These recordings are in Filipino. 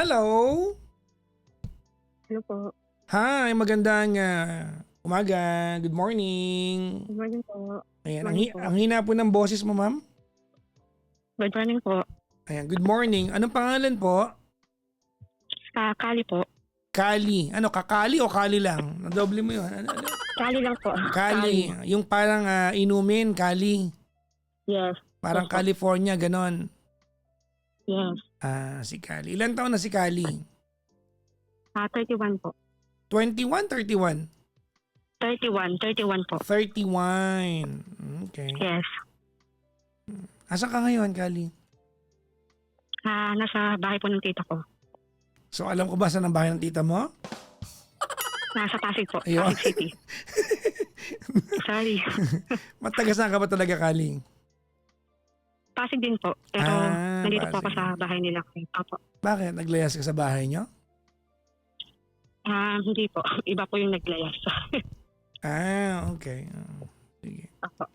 Hello! Hello po. Hi, magandang umaga. Good morning. Good morning po. Ayan, Morning po. ang hina po ng boses mo, ma'am. Good morning po. Ayan, good morning. Anong pangalan po? Kali po. Kali. Ano, kakali o kali lang? Nadoble mo yun. Ano? Kali lang po. Kali. Yung parang inumin, kali. Yes. Parang Yes po. California, ganon. Yes. Si Kali. Ilan taon na si Kali? 31 po. 21, 31? 31 po. 31. Okay. Yes. Asa ka ngayon, Kali? Nasa bahay po ng tita ko. So alam ko ba saan ang bahay ng tita mo? Nasa Pasig po. Ayun. Pasig City. Sorry. Matagas na ka ba talaga, Kali? Pasig din po. Pero nandito po ako Pasig. sa bahay nila. Opo. Bakit? Naglayas ka sa bahay nyo? Hindi po. Iba po yung naglayas. Okay. Sige. Opo.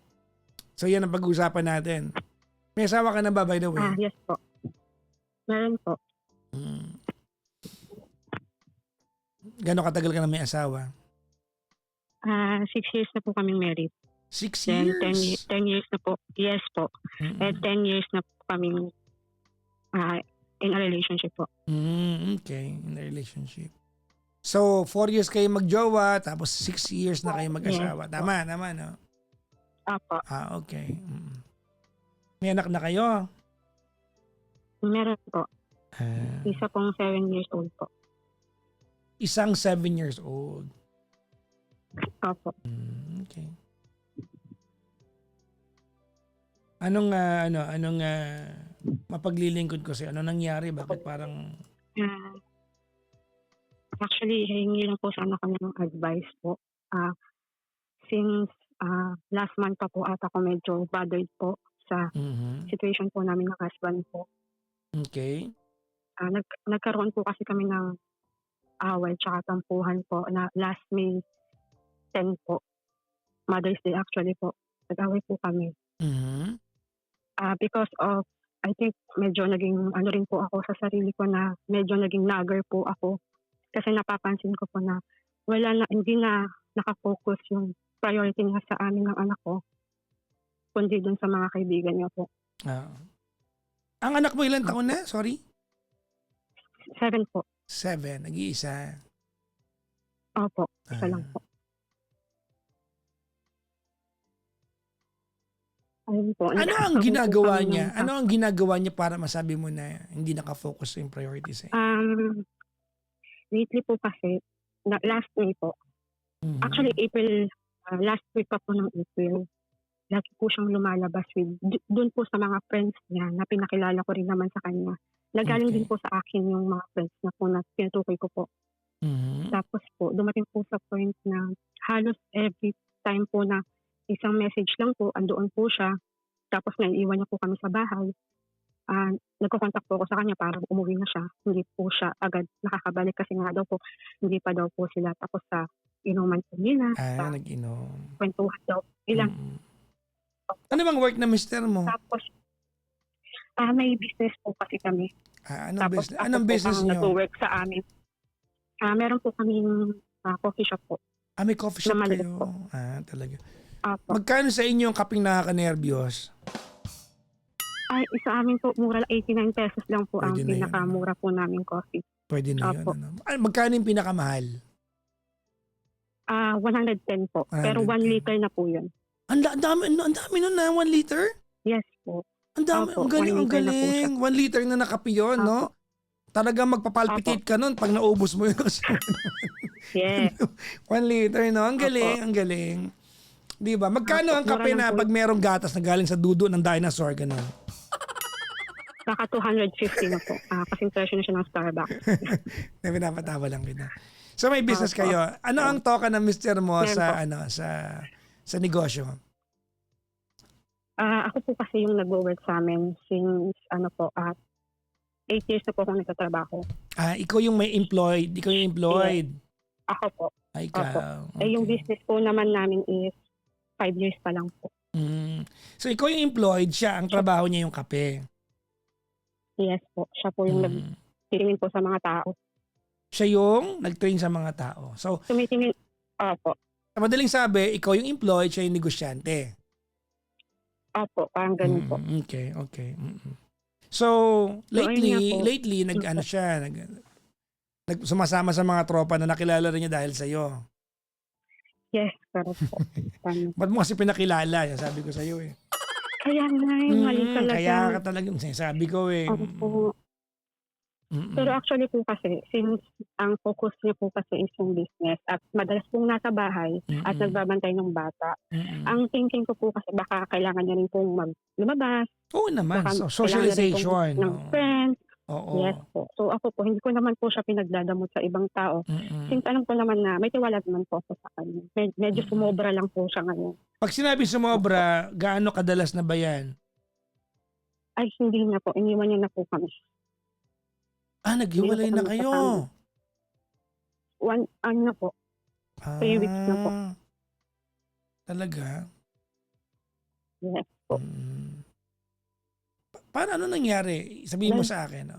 So yan ang pag-uusapan natin. May asawa ka na ba, by the way? Yes po. Meron po. Gano'ng katagal ka na may asawa? 6 years na po kaming married. 6 Then years? 10 years na po. Yes po. And 10 years na po kaming in a relationship po. Okay, in a relationship. So, 4 years kayo magjowa, tapos 6 years na kayo mag-asawa. Yes. Tama, no? Apo. Okay. May anak na kayo? Meron po. Ah, Isa pong 7 years old po. isang 7 years old. Apo. Okay. Anong mapaglilingkod ko sa'yo? Ano nangyari? Bakit parang Actually, hingi lang po sana kami ng advice po. Since last month pa po ata ko medyo bothered po sa situation po namin ng husband po. Okay. Nagkaroon po kasi kami ng away tsaka tampuhan po na last May 10 po. Mother's Day actually po. Nag-away po kami. Because of, I think medyo naging rin po ako sa sarili ko na medyo naging nagger po ako. Kasi napapansin ko po na hindi na nakafocus yung priority niya sa amin ng anak ko, kundi dun sa mga kaibigan niya po. Ang anak mo ilang taon na? Sorry? 7 po. 7. Nag-iisa. Opo. Isa lang po. Ayun po. Ano ang ginagawa niya? Ano ang ginagawa niya para masabi mo na hindi nakafocus yung priorities? Lately po kasi, last May po. Actually, April, last week pa po ng April, lagi po siyang lumalabas doon po sa mga friends niya na pinakilala ko rin naman sa kanya. Nagaling din po sa akin yung mga friends na po na tinutukoy ko po. Tapos po, dumating po sa point na halos every time po na isang message lang po, andoon po siya. Tapos naiiwan niya po kami sa bahay. Nagko-contact po ako sa kanya para umuwi na siya. Hindi po siya agad nakakabalik kasi nga daw po, hindi pa daw po sila tapos sa inuman po nila. Nag-inom. Kwentuhan daw. Ilang. Ano bang work na mister mo? Tapos, may business po kasi kami. Anong Tapos, business? Anong business niyo? Nag-work sa amin. Meron po kaming coffee shop po. May coffee shop na maliit kayo? po. Talaga. Apo. Magkano sa inyo yung kaping nakaka-nervyos? Sa amin po, mura 89 pesos lang po Pwede ang na yun, pinakamura po namin coffee. Pwede na yun. Apo. Magkano yung pinakamahal? 110 po. Pero 1 liter na po yun. Ang dami nun na, 1 liter? Yes po. Ang dami, Opo, ang galing, 1 ang liter na po galing. 1 liter na nakape yun, no? Talagang magpapalpitate ka nun pag naubos mo yun. Yes. 1 liter, no? Ang galing, ang galing. Di ba? Magkano ang kape na pag merong gatas na galing sa dudo ng dinosaur, gano'n? Baka 250 na po. Kasing presyo na siya ng Starbucks. Pinapatawa lang kita. So may business kayo. Ano ang toka ng mister mo sa negosyo? Ako po kasi yung nag-work sa amin since 8 years na po akong nagtatrabaho. Ikaw yung may employed. Ikaw yung employed. Yes. Ako po. Ikaw. Opo. Okay. Yung business po naman namin is 5 years pa lang po. So ikaw yung employed, siya ang trabaho niya yung kape. Yes po. Siya po yung tumitingin po sa mga tao. Siya yung nag-train sa mga tao. So, Tumitingin, opo, sa madaling sabi, ikaw yung employed, siya yung negosyante. opo, parang ganun po. Okay, okay. So, So, ayun nga po. lately nag-ano siya, sumasama sa mga tropa na nakilala rin niya dahil sa iyo. Yes, pero po. Tama. Ba't mo kasi pinakilala? Yan sabi ko sa iyo eh. Kaya nga, mali talaga. Kaya ka talaga, sabi ko eh. Opo. Pero actually po kasi, since ang focus niya po kasi is yung business at madalas pong nasa bahay at nagbabantay ng bata, ang thinking ko po kasi baka kailangan niya rin pong lumabas. Oo naman, Baka so socialization. ng friends. Oo. Yes po. So ako po, hindi ko naman po siya pinagdadamot sa ibang tao. Since alam ko naman na may tiwala naman po ako sa kanya. Medyo sumobra lang po siya ngayon. Pag sinabi sumobra, gaano kadalas na ba yan? Ay, hindi na po. Iniwan niya na po kami. Naghiwalay na kayo. Ano na po. 3 weeks na po. Talaga? Yes po. Paano ano nangyari? Sabihin mo sa akin.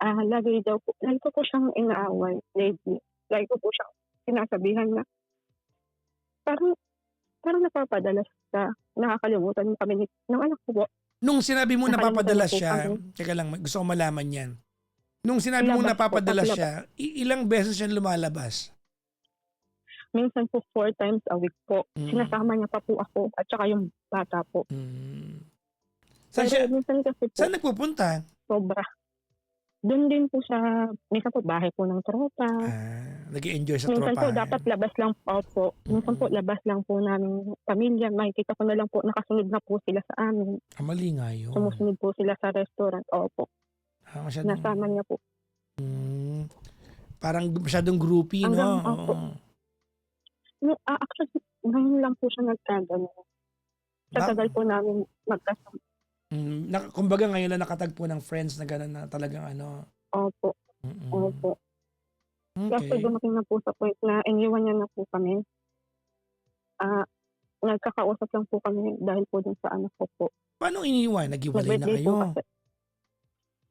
Lagi ko po siyang inaaway lately. Lagi ko po siyang sinasabihan na parang napapadalas ka, nakakalimutan mo kami ng anak ko po. Nung sinabi mo napapadalas Nakalimutan siya, po teka lang, gusto ko malaman yan. Nung sinabi mo napapadalas siya, ilang beses siya lumalabas? Minsan po 4 times a week po. Sinasama niya pa po ako at saka yung bata po. Minsan kasi po, saan nagpupunta? sobra. Doon din po sa, minsan po bahay po ng tropa. Nag-i-enjoy sa Minsan tropa. po dapat labas lang po. Minsan po labas lang po namin pamilya. Makikita ko na lang po, nakasunod na po sila sa amin. Mali nga yun. Sumusunod po sila sa restaurant. Opo. Nasama niya po. Parang masyadong groupie, no? Opo. Actually, ngayon lang po siya nagkagano. Sa tagal po namin magkasama. Kumbaga ngayon lang nakatagpo ng friends na gano'n na talagang ano. Opo. Opo. Okay. Kasi dumating na po sa point na iniwan niya na po kami. Nagkakausap lang po kami dahil po dun sa anak ko po. Paano iniwan? Nag-iwalay na kayo?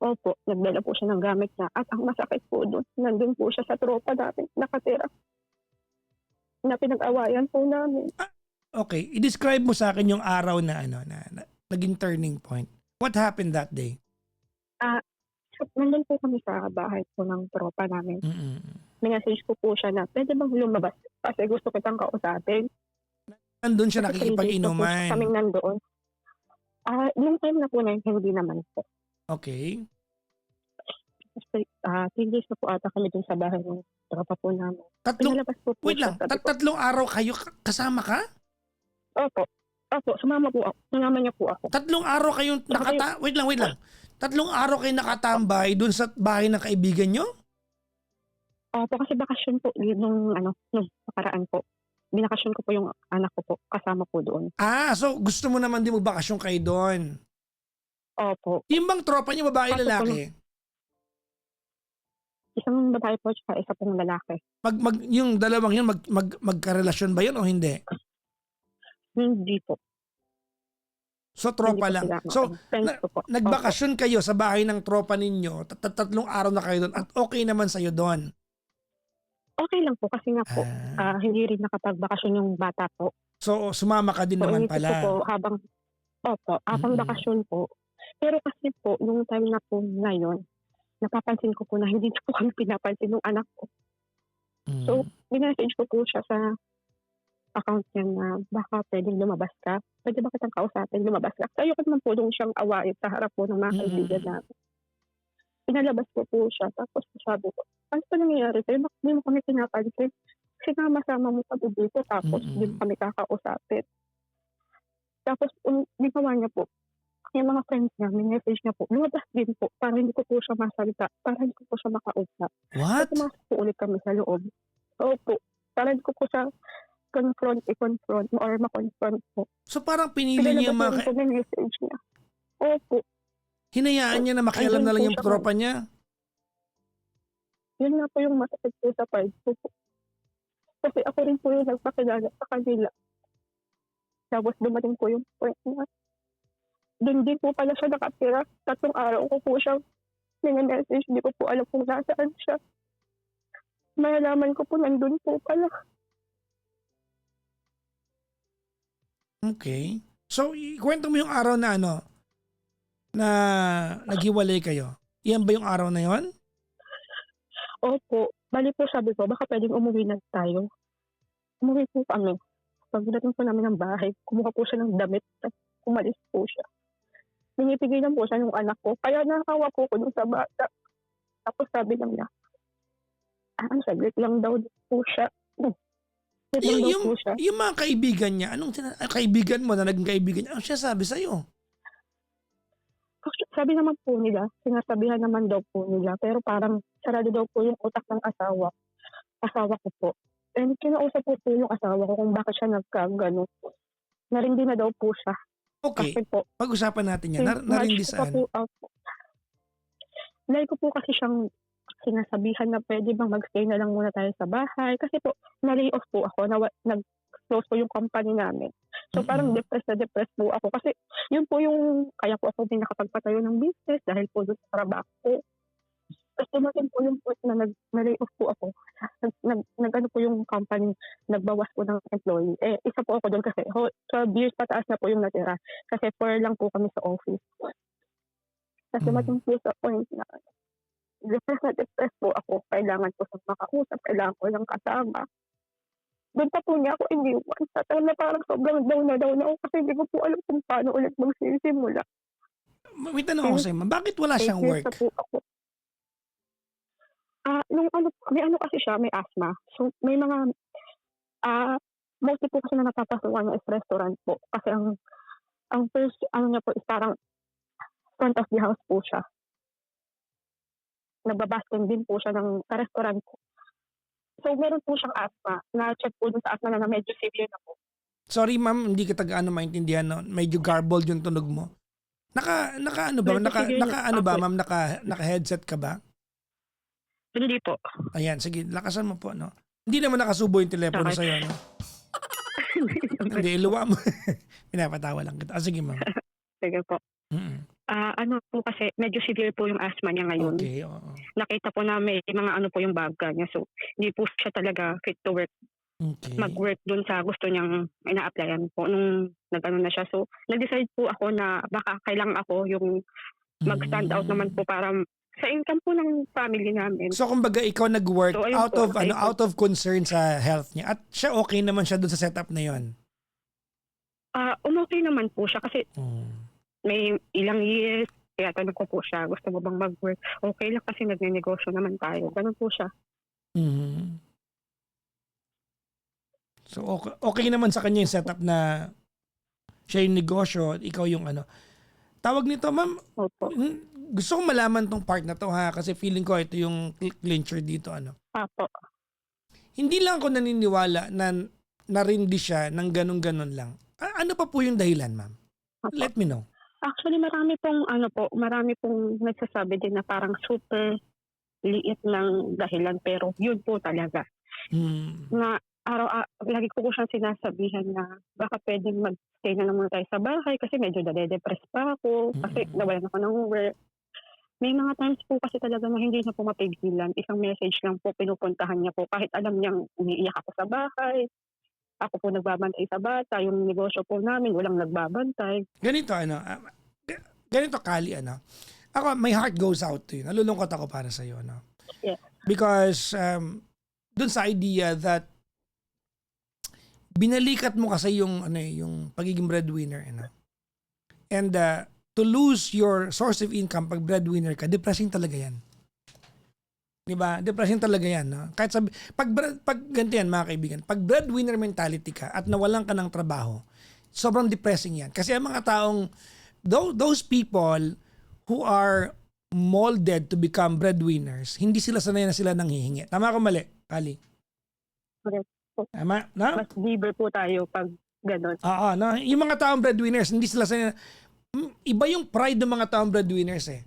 Opo, nagdala po siya ng gamit niya. At ang masakit po doon, nandun po siya sa tropa natin, nakatira. Na pinag-awayan po namin. Okay, i-describe mo sa akin yung araw na naging turning point. What happened that day? Nandun po kami sa bahay po ng tropa namin. Minessage ko po siya na, pwede bang lumabas? Kasi gusto kitang kausapin. Nandun siya nakikipag-inuman? Kaming nandoon. Yung time na po na hindi naman po. Okay. 3 days na po ata kami dun sa bahay ng tropa po namin. Wait lang, tatlong araw kayo kasama ka? Opo, sumama po ako. Sumama niya po ako. 3 araw kayong wait lang. 3 araw kayo nakatambay dun sa bahay ng kaibigan nyo? Opo, kasi bakasyon po nung nakaraan po. Binakasyon ko po yung anak ko po, kasama po doon. So gusto mo naman din magbakasyon kayo doon? Opo. Yung bang tropa niyo, babae, lalaki? Isang babae po at isa pong lalaki. Yung dalawang yun, magkarelasyon ba yun o hindi? Hindi po. So tropa lang. So nagbakasyon kayo sa bahay ng tropa ninyo, 3 araw na kayo doon at okay naman sa'yo doon? Okay lang po kasi nga po, hindi rin nakapagbakasyon yung bata po. So sumama ka din naman pala? Po, habang bakasyon po. Pero kasi po, yung time na po na yun, napapansin ko po na hindi po kami pinapansin ng anak ko. So, minessage ko po siya sa account niya na baka pwedeng lumabas ka. Pwede ba kitang kausapin, lumabas ka? Ayoko naman po doon siyang awayin sa harap po ng mga kaibigan namin. Pinalabas ko po siya. Tapos sabi ko, ano pa nangyayari sa'yo? Bakit di mo kami pinapansin? Sinama-sama mo pa dito tapos di mo kami kakausapin. Tapos, ginawa niya po, yung mga friends niya, may message niya po, lumabas din po, para hindi ko po siya masalita, para hindi ko po siya makausap. What? Tapos pumasok po ulit kami sa loob. Opo, para hindi ko po siya i-confront or ma-confront po. So parang pinili niya may message niya. Opo. Hinayaan niya na makialam na lang yung tropa niya? Yun nga po yung masakit po sa part ko po. Kasi ako rin po yung nagpakilala sa kanila. Tapos dumating po yung point na doon din po pala siya nakatira. 3 araw ko po siya message, hindi ko po alam kung nasaan siya. Malalaman ko po nandun po pala. Okay. So, ikwento mo yung araw na na naghiwalay kayo. Iyan ba yung araw na yon? Opo. Bali po sabi ko, baka pwedeng umuwi na tayo. Umuwi po kami. Pagdating po namin ng bahay, kumuha po siya ng damit. Umalis po siya. Pinipigilan po siya ng anak ko. Kaya nakawa po ko dun sa bata. Tapos sabi lang niya, saglit lang daw po siya. Saglit lang daw po siya. Yung mga kaibigan niya, kaibigan mo na naging kaibigan niya, ano siya sabi sa'yo? Sabi naman po nila, sinasabihan naman daw po nila, pero parang sarado daw po yung utak ng asawa ko po. And kinausap po yung asawa ko kung bakit siya nagkagano. Narindi na daw po siya. Okay, kasi po, pag-usapan natin yan. Narindi saan? Like ko po kasi siyang sinasabihan na pwede bang magstay na lang muna tayo sa bahay. Kasi po, na-lay off po ako, nag-close po yung company namin. So parang depressed po ako. Kasi yun po yung, kaya po ako din nakapagpatayo ng business dahil po doon sa trabaho ko. Tapos dumating po yung point na nag-lay off po ako. Nag-ano po yung company, nagbawas po ng employee. Isa po ako doon kasi 12 years pataas na po yung natira. Kasi 4 lang po kami sa office. Tapos dumating po sa point na depressed po ako. Kailangan po sa makausap, kailangan ko lang kasama. Doon pa po niya ako iniwan. Sa time na parang sobrang down na ako kasi hindi ko po alam kung paano ulit magsisimula. May tanong ako sa'yo, bakit wala siyang work? Po ako. May kasi siya, may asthma. So may mga, mostly po kasi na napapasukan niya is restaurant po. Kasi ang first, niya po is parang front of the house po siya. Nagbabasking din po siya sa restaurant po. So, meron po siyang asthma. Na-check po dun sa asthma na medyo severe na po. Sorry ma'am, hindi kita maintindihan. No? Medyo garbled yung tunog mo. Naka headset ka ba? Hindi po. Ayan, sige, lakasan mo po. No? Hindi naman nakasubo yung telepono sa'yo. No? Hindi, iluwa mo. Pinapatawa lang kita. Sige ma'am. Sige po. Po kasi medyo severe po yung asthma niya ngayon. Okay, Nakita po namin mga po yung baga niya. So, hindi po siya talaga fit to work. Okay. Mag-work dun sa gusto niyang ina-applyan po nung nag-ano na siya. So, nag-decide po ako na baka kailangan ako yung mag-stand out naman po para sa income po ng family namin. So, kumbaga ikaw nag-work so, out of concern sa health niya. At siya okay naman siya dun sa setup na yon. Okay naman po siya kasi may ilang years, kaya tanong ko po siya, gusto mo bang mag-work? Okay lang kasi nagne-negosyo naman tayo. Ganun po siya. So, okay naman sa kanya yung setup na siya yung negosyo, ikaw yung Tawag nito, ma'am, Opo. Gusto kong malaman tong part na to ha, kasi feeling ko ito yung clincher dito. Apo. Hindi lang ako naniniwala na narindi siya ng ganun-ganun lang. Ano pa po yung dahilan, ma'am? Apo. Let me know. Actually, marami pong nagsasabi din na parang super liit ng dahilan, pero yun po talaga. Na lagi ko siyang sinasabihan na baka pwedeng mag-stay na lang muna tayo sa bahay kasi medyo nade-depress pa ako kasi nawalan ako ng work. May mga times po kasi talaga na hindi na po mapigilan. Isang message lang po pinupuntahan niya po kahit alam niyang umiiyak ako sa bahay. Ako po nagbabantay sa bata, yung negosyo po namin, walang nagbabantay. Ganito Kali, Ako, my heart goes out to you. Nalulungkot ako para sa iyo, Yeah. Because, dun sa idea that binalikat mo kasi yung pagiging breadwinner, And to lose your source of income pag breadwinner ka, depressing talaga yan. Diba? Depressing talaga yan. No? Kahit pag ganito yan mga kaibigan, pag breadwinner mentality ka at nawalan ka ng trabaho, sobrang depressing yan. Kasi ang mga taong, those people who are molded to become breadwinners, hindi sila sanay na sila nang hihingi. Tama ko mali, Kali? Correct. Tama? No? Mas libre po tayo pag gano'n. Oo, no? Yung mga taong breadwinners, hindi sila sanay na, iba yung pride ng mga taong breadwinners eh.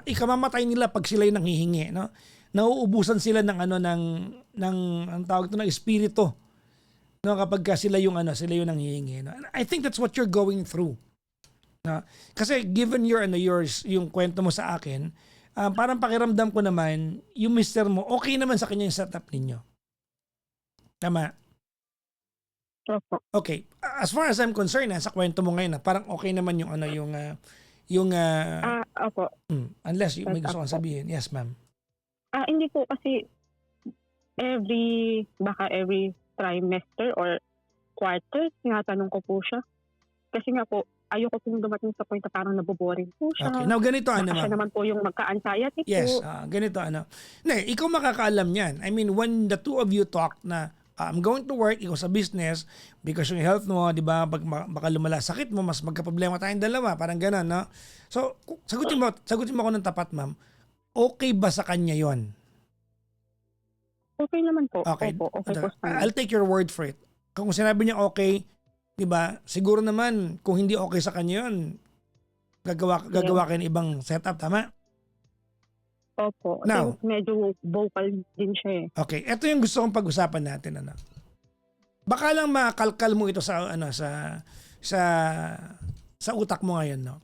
Ikamamatay nila pag sila yung nanghihingi, no? Nauubusan sila ng ang tawag ito ng espiritu, no, kapag sila yung nanghihingi, no? I think that's what you're going through, no? Kasi given yung kwento mo sa akin, parang pakiramdam ko naman, yung mister mo, okay naman sa kanya yung setup ninyo. Tama? Opo. Okay. As far as I'm concerned, sa kwento mo ngayon, parang okay naman yung Opo. unless may gusto Setup kang po. sabihin. Yes, ma'am. Hindi po kasi baka every trimester or quarter, tinatanong ko po siya. Kasi nga po, ayoko pong dumating sa point na parang naboboring po siya. Okay. Now, ganito Baka siya ma'am. naman po yung magka-anxiety Yes, po. ganito ikaw makakaalam niyan. I mean, when the two of you talk na I'm going to work, ikaw sa business, because yung health mo, di ba, baka lumala sakit mo, mas magka-problema tayong dalawa, parang gano'n, no? So, sagutin mo ako ng tapat, ma'am. Okay ba sa kanya yon? Okay naman po. Okay. Opo, okay po sa kanya. I'll take your word for it. Kung sinabi niya okay, di ba, siguro naman, kung hindi okay sa kanya yon, gagawa kayo ng ibang setup, tama? Opo. Now, Kasi medyo vocal din siya eh. okay, ito yung gusto kong pag-usapan natin, Baka lang makalkal mo ito sa sa utak mo ngayon, no.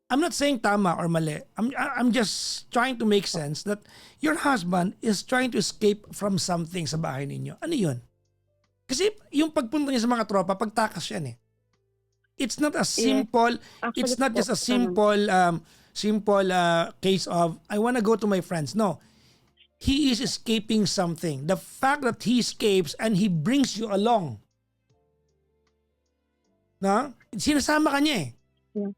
I'm not saying tama or mali. I'm just trying to make sense that your husband is trying to escape from something sa bahay ninyo. Ano 'yun? Kasi yung pagpunta niya sa mga tropa, pagtakas yan eh. It's not a simple, Actually it's not po, just a simple case of I want to go to my friends. No. He is escaping something. The fact that he escapes and he brings you along. No? Sinasama ka niya eh. Yeah.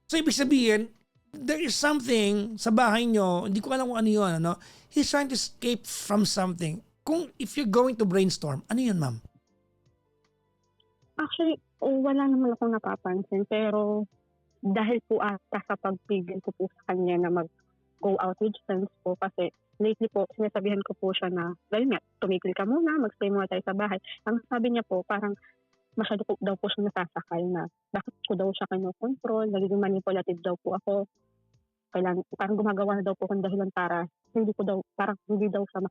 So ibig sabihin, there is something sa bahay nyo, hindi ko alam kung ano yun. He's trying to escape from something. If you're going to brainstorm, ano yun, ma'am? Actually, wala naman akong napapansin. Pero dahil po ata sa pagpigil ko po sa kanya na mag-go out with friends po. Kasi lately po, sinasabihan ko po siya na, dahil nga, tumigil ka muna, mag-stay muna tayo sa bahay. Ang sabi niya po, parang masyado po daw po siya nasasakal na bakit ko daw siya kinokontrol, nagiging manipulative daw po ako. Parang gumagawa na daw po akong dahilan para hindi daw siya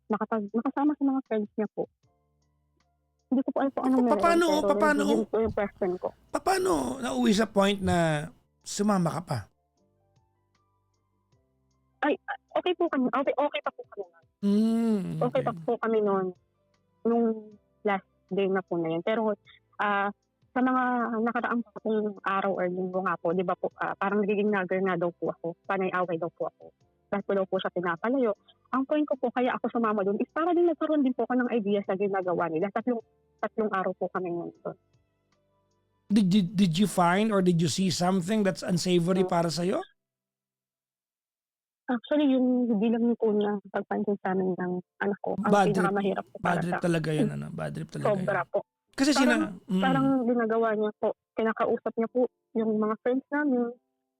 makasama sa mga friends niya po. Hindi ko po alam po anong meron. Paano? Yun po yung question ko. Paano nauwi sa point na sumama ka pa? Okay po kami. Okay pa po kami noon. Okay pa po kami noon. Nung last day na po na yun. Pero sa mga nakaraang pong araw or linggo nga po, di ba po, parang nagiging nagger na daw po ako. Panay-away daw po ako. Dahil po daw po siya pinapalayo. Ang point ko po, kaya ako sumama doon is para din nagkaroon din po ako ng idea sa ginagawa nila. Tatlong araw po kami noon doon. Did you find or did you see something that's unsavory para sa'yo? Actually, yung bilang po na pagpansin sa amin ng anak ko, ang pinakamahirap po para Bad trip talaga yan, Bad trip talaga sobra yan. po. Kasi parang ginagawa niya po, kinakausap niya po yung mga friends namin.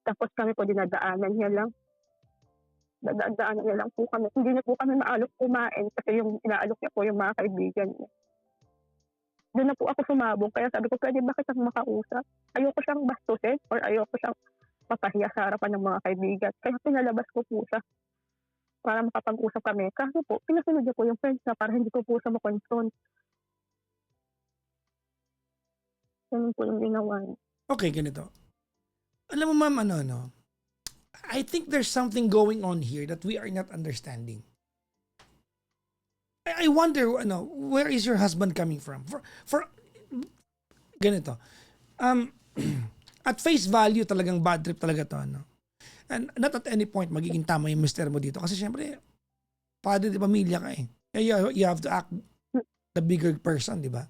Tapos kami po dinadaanan niya lang po kami. Hindi niya po kami maalok kumain kasi yung inaalok niya po yung mga kaibigan niya. Doon na po ako sumabog. Kaya sabi ko, pwede ba kitang makausap? Ayoko siyang bastusin or ayoko siyang papahiya sa harapan ng mga kaibigan. Kaya pinalabas ko po siya para makapag-usap kami. Kasi po, pinasunod niya po yung friends na para hindi ko po siya makonfront. Ganun po yung ginawa niya. Okay, ganito. Alam mo, ma'am, I think there's something going on here that we are not understanding. I wonder, where is your husband coming from? For ganito. At face value talagang bad trip talaga to, And not at any point magiging tama yung mister mo dito. Kasi syempre, padre de pamilya ka eh. You have to act the bigger person, di ba?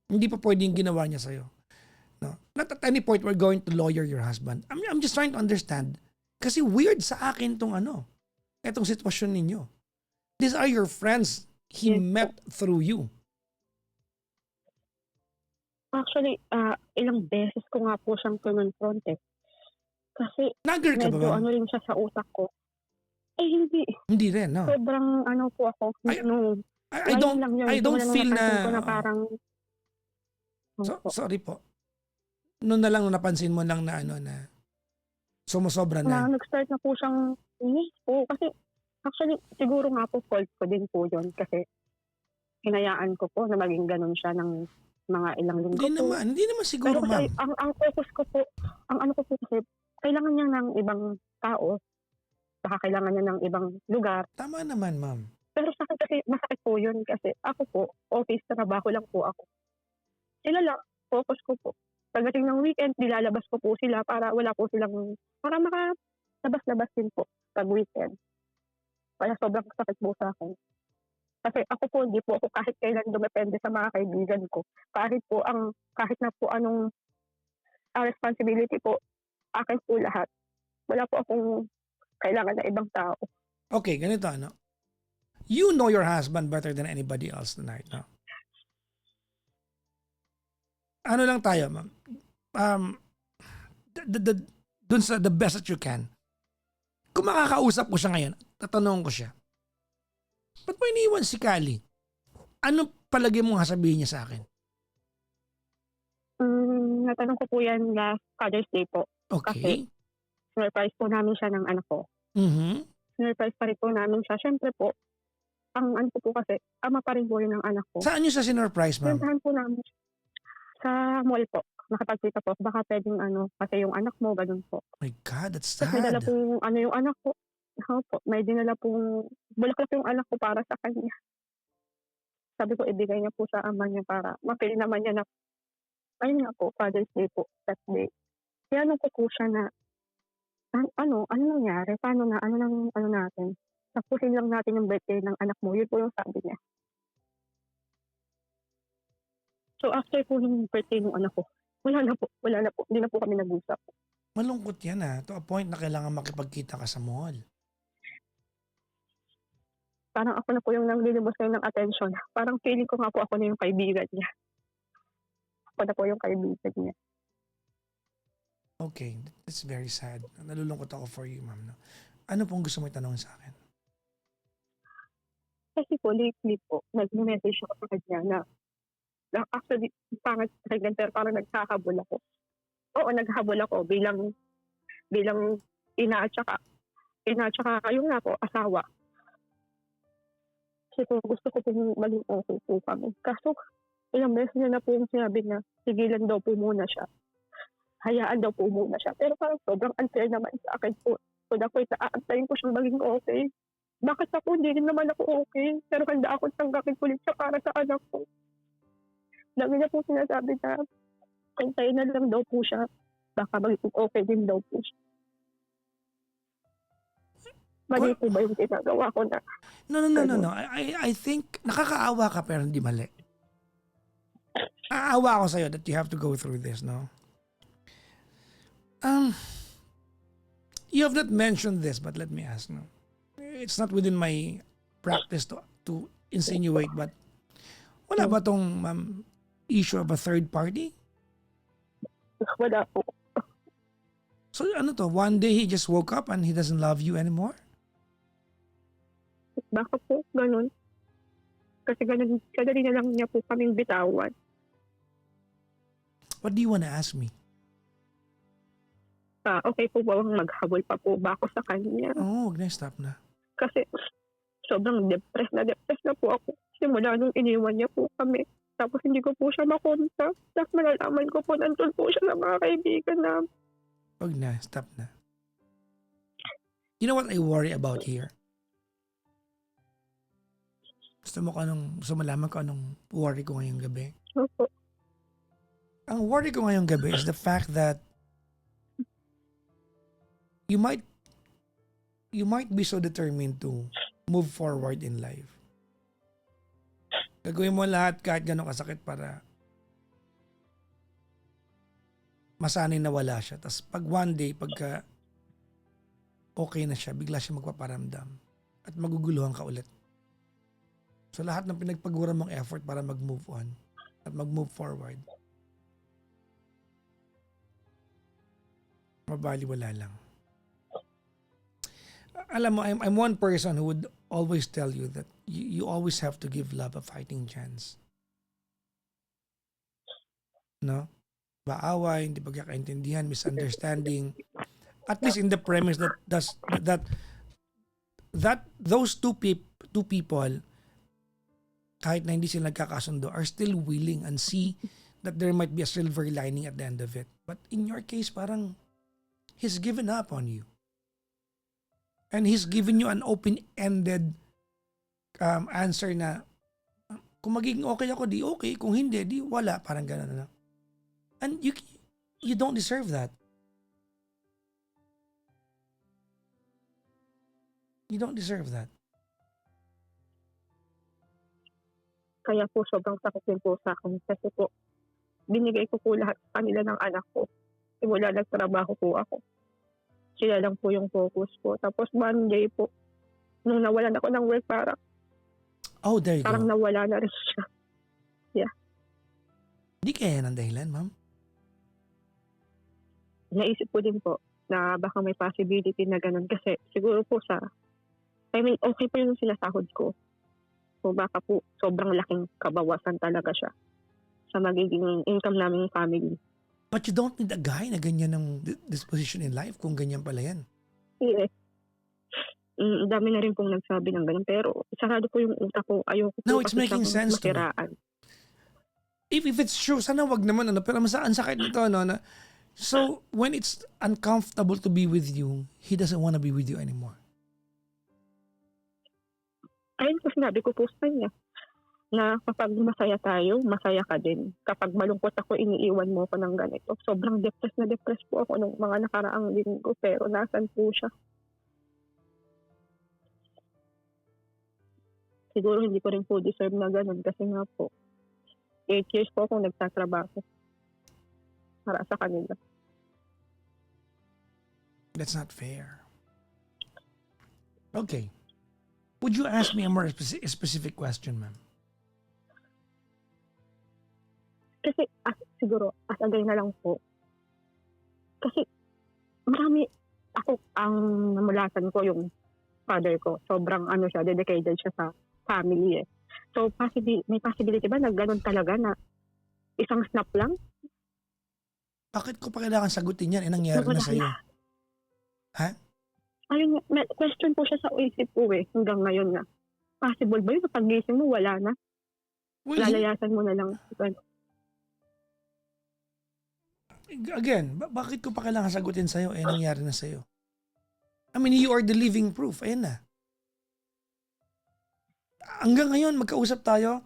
Hindi pa pwede yung ginawa niya sa'yo. No? Not at any point we're going to lawyer your husband. I'm just trying to understand. Kasi weird sa akin etong sitwasyon ninyo. These are your friends. He met through you. Actually, ilang beses ko nga po siyang kinonfront eh. Kasi Nagger ka medyo ba? rin siya sa utak ko. Hindi. Hindi rin, no? Sobrang po ako. I don't feel na... parang... sorry po. Noon na lang napansin mo lang na na sumusobra na. Nag-start na po siyang po. Kasi actually, siguro nga po fault ko din po yun. Kasi hinayaan ko po na maging ganun siya ng mga ilang linggo Hindi naman siguro, pero ma'am. ang focus ko po, ang ano ko po kasi, kailangan niya ng ibang tao, baka kailangan niya ng ibang lugar. Tama naman, ma'am. Pero sa akin kasi masakit po yun kasi ako po, office trabaho lang po ako. Sila lang, focus ko po. Pagdating ng weekend, nilalabas ko po sila para wala po silang, para makalabas-labas din po pag weekend. Kaya sobrang sakit po sa akin. Kasi ako po, hindi po ako kahit kailan dumepende sa mga kaibigan ko. Kahit na po anong responsibility po, akin po lahat. Wala po akong kailangan na ibang tao. Okay, ganito ano. You know your husband better than anybody else tonight, no? Ano lang tayo, ma'am? Dun sa the best that you can. Kung makakausap ko siya ngayon, tatanungin ko siya. Ba't mo iniwan si Kali? Ano palagi mong sasabihin niya sa akin? Natanong ko po yan last Father's Day po. Okay. Kasi surprise po namin siya ng anak ko. Mm-hmm. Surprise pa rin po namin siya. Siyempre po, ang ano ko po kasi, ama pa rin po yun ng anak ko. Saan niyo sa sinurprise, ma'am? Pinuntahan po namin siya sa mall po. Nakapagkita po. Baka pwedeng kasi yung anak mo, ganun po. My God, that's Tapos may dala sad. pong yung anak ko. Po, may dinala pong bulaklak yung anak ko para sa kanya. Sabi ko, ibigay niya po sa ama niya para mapili naman niya na, ayun nga po, Father's Day po, that day. Tinanong ko po siya na, ano nangyari? Paano na, ano natin? Tapusin lang natin yung birthday ng anak mo. Yun po yung sabi niya. So after po yung birthday ng anak ko, wala na po. Hindi na po kami nag-usap. Malungkot yan to a point na kailangan makipagkita ka sa mall. Parang ako na po yung nanglilibos kayo ng attention. Parang feeling ko nga po ako na yung kaibigan niya. Ako na po yung kaibigan niya. Okay, that's very sad. Nalulungkot ako for you, ma'am. No? Ano pong gusto mo itanong sa akin? Kasi po, lately po, nag-message ako sa kanya na actually, pangit pregnant pero parang nagkakahabol ako. Oo, naghahabol ako bilang ina at saka yung nga po, asawa. Kasi po, gusto ko pong maging okay po kami. Kaso, ilang beses niya na po yung sinabi na sigilan daw po muna siya. Hayaan daw po muna siya. Pero parang sobrang unfair naman sa akin po. So, dapat aantayin ko siyang maging okay. Bakit ako? Hindi rin naman ako okay. Pero handa ako tanggapin ulit siya para sa anak ko. Lagi na po sinasabi na antayin na lang daw po siya. Baka maging okay din daw po siya. Mali po ba yung ginagawa ko na? No. I think nakakaawa ka pero hindi mali. Aawa ako sa'yo that you have to go through this, no? You have not mentioned this, but let me ask, no? It's not within my practice to insinuate, but wala ba tong issue of a third party? Wala po. So ano to, one day he just woke up and he doesn't love you anymore? Baka po, ganun. Kasi ganun, kadali na lang niya po kaming bitawan. What do you wanna ask me? Okay po ba maghabol pa po ba ako sa kanya? Oh, huwag na, stop na. Kasi sobrang depressed na po ako. Simula nung iniwan niya po kami. Tapos hindi ko po siya makontak. Tapos malalaman ko po nandun po siya sa mga kaibigan na. Huwag na, stop na. You know what I worry about here? Gusto malaman ko anong worry ko ngayong gabi? Opo. Ang worry ko ngayong gabi is the fact that you might be so determined to move forward in life. Gagawin mo lahat kahit gano'ng kasakit para masanay na wala siya. Tapos pag one day, pagka okay na siya, bigla siya magpaparamdam at maguguluhan ka ulit. So lahat ng pinagpaguran mong effort para mag-move on at mag-move forward, mabaliwala lang. Alam mo, I'm one person who would always tell you that you always have to give love a fighting chance. No? Baaway, hindi pagkakaintindihan, misunderstanding. At least in the premise that those two people, kahit na hindi sila nagkakasundo, are still willing and see that there might be a silver lining at the end of it. But in your case, parang He's given up on you. And he's given you an open-ended answer na kung magiging okay ako, di okay. Kung hindi, di wala. Parang gano'n na lang. And you don't deserve that. You don't deserve that. Kaya po sobrang sakit din po sa akin kasi po binigay ko po lahat sa kanila ng anak ko. Simula nagtrabaho po ako. Sila lang po yung focus ko. Tapos one day po, nung nawalan ako ng work, Oh, there you parang go. nawala na rin siya. Hindi kaya yan ang dahilan, ma'am. Naisip ko din po na baka may possibility na ganun. Kasi siguro po okay po yung sinasahod ko. So baka po sobrang laking kabawasan talaga siya sa magiging income naming family. But you don't need a guy na ganyan ng disposition in life kung ganyan pala yan. Yes. Dami na rin pong nagsabi ng ganun. Pero sarado po yung utak ko. Ayoko po No, it's kasi making siyang sense to me. masiraan. If it's true, sana wag naman, pero ang sakit nito, so, when it's uncomfortable to be with you, he doesn't want to be with you anymore. Ayun po sinabi ko po sa kanya na kapag masaya tayo, masaya ka din. Kapag malungkot ako, iniiwan mo ko ng ganito. Sobrang depressed po ako ng mga nakaraang linggo pero nasan po siya. Siguro hindi ko rin po deserve na ganun kasi nga po 8 years po akong nagtatrabaho para sa kanila. That's not fair. Okay. Would you ask me a more specific question, ma'am? Kasi siguro, as a guy na lang po. Kasi marami, ako ang namulasan ko yung father ko. Sobrang siya, dedicated siya sa family eh. So may possibility ba na ganun talaga na isang snap lang? Bakit ko pa kailangan sagutin yan? Nangyari na Wala sa'yo. na. Ha? Ayun, may question po siya sa isip ko eh, hanggang ngayon nga. Possible ba yun? Pag gising mo, wala na. Well, Lalayasan mo na lang. again, bakit ko pa kailangan sagutin sa'yo? Nangyari na sa'yo. I mean, you are the living proof. Ayan na. Hanggang ngayon, magkausap tayo,